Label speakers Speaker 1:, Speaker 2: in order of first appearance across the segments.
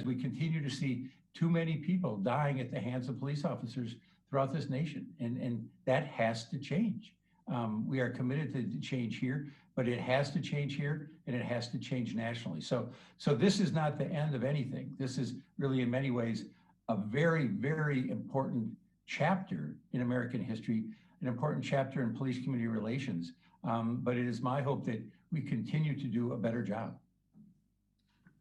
Speaker 1: we continue to see too many people dying at the hands of police officers throughout this nation, and that has to change. We are committed to change here, but it has to change here, and it has to change nationally. So this is not the end of anything. This is really, in many ways, a very, very important chapter in American history, an important chapter in police-community relations. But it is my hope that we continue to do a better job.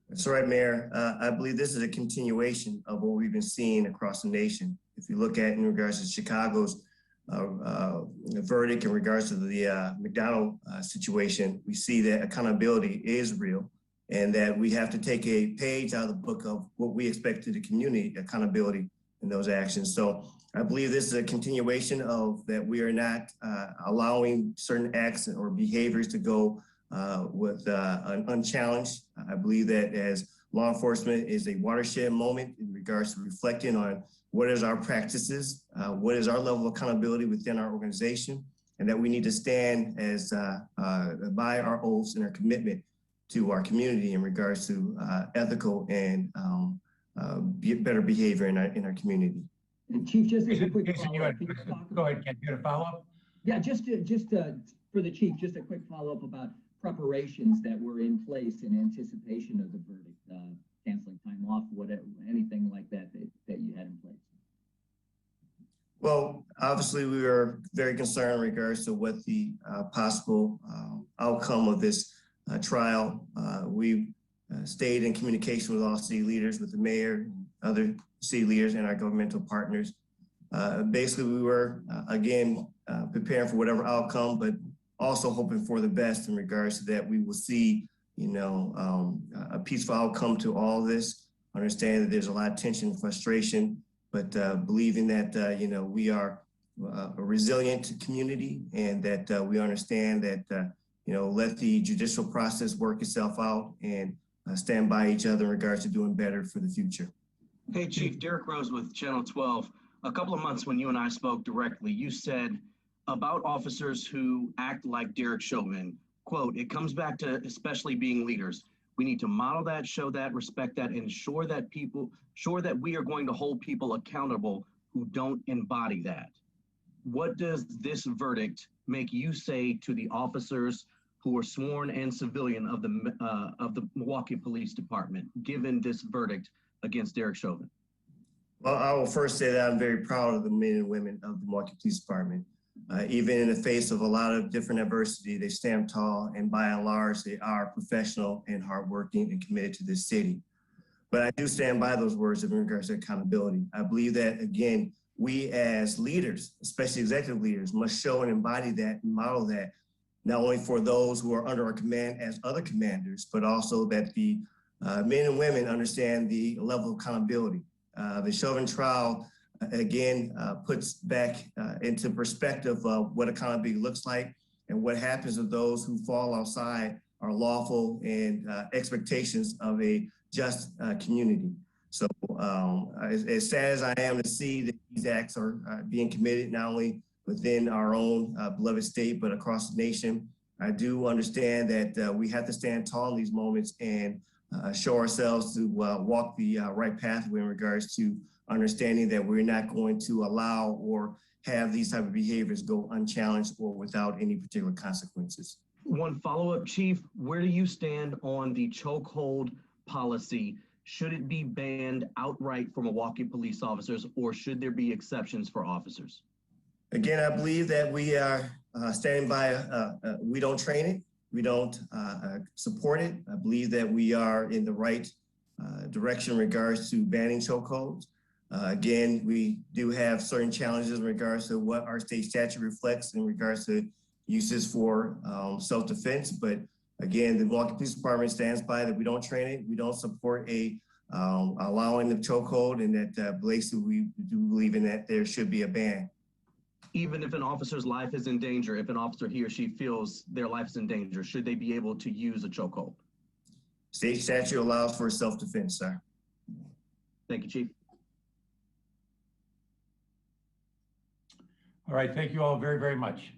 Speaker 2: That's right, Mayor. I believe this is a continuation of what we've been seeing across the nation. If you look at in regards to Chicago's verdict in regards to the McDonald situation, we see that accountability is real and that we have to take a page out of the book of what we expect to the community, accountability in those actions. So I believe this is a continuation of that. We are not allowing certain acts or behaviors to go with unchallenged. I believe that as law enforcement is a watershed moment in regards to reflecting on what is our practices, what is our level of accountability within our organization, and that we need to stand as by our oaths and our commitment to our community in regards to ethical and better behavior in our community.
Speaker 3: And Chief, just as a quick
Speaker 1: follow-up. Go ahead, Ken. You got a follow-up?
Speaker 3: Yeah, just for the Chief, just a quick follow-up about preparations that were in place in anticipation of the verdict, canceling time off, whatever, anything like that you had in place.
Speaker 2: Well, obviously, we were very concerned in regards to what the possible outcome of this trial. We stayed in communication with all city leaders, with the mayor, other city leaders, and our governmental partners. Basically, we were, again, preparing for whatever outcome, but also hoping for the best in regards to that we will see, a peaceful outcome to all of this. Understand that there's a lot of tension and frustration, but believing that, we are a resilient community and that we understand that, let the judicial process work itself out and stand by each other in regards to doing better for the future.
Speaker 4: Hey, Chief, Derek Rose with Channel 12. A couple of months when you and I spoke directly, you said about officers who act like Derek Chauvin, quote, "It comes back to especially being leaders. We need to model that, show that, respect that, and ensure that we are going to hold people accountable who don't embody that." What does this verdict make you say to the officers who are sworn and civilian of the Milwaukee Police Department, given this verdict against Derek Chauvin?
Speaker 2: Well, I will first say that I'm very proud of the men and women of the Milwaukee Police Department. Even in the face of a lot of different adversity, they stand tall, and by and large, they are professional and hardworking and committed to this city. But I do stand by those words in regards to accountability. I believe that, again, we as leaders, especially executive leaders, must show and embody that and model that, not only for those who are under our command as other commanders, but also that the men and women understand the level of accountability. The Chauvin trial, again, puts back into perspective what accountability looks like and what happens to those who fall outside our lawful and expectations of a just community. So as sad as I am to see that these acts are being committed not only within our own beloved state, but across the nation, I do understand that we have to stand tall in these moments and show ourselves to walk the right pathway in regards to understanding that we're not going to allow or have these type of behaviors go unchallenged or without any particular consequences.
Speaker 4: One follow-up, Chief, where do you stand on the chokehold policy? Should it be banned outright for Milwaukee police officers, or should there be exceptions for officers?
Speaker 2: Again, I believe that we are standing by, we don't train it, we don't support it. I believe that we are in the right direction in regards to banning chokeholds. Again, we do have certain challenges in regards to what our state statute reflects in regards to uses for self-defense. But again, the Milwaukee Police Department stands by that we don't train it, we don't support allowing the chokehold, and that basically we do believe in that there should be a ban.
Speaker 4: Even if an officer's life is in danger, if an officer, he or she feels their life is in danger, should they be able to use a chokehold?
Speaker 2: State statute allows for self-defense, sir.
Speaker 4: Thank you, Chief.
Speaker 1: All right, thank you all very, very much.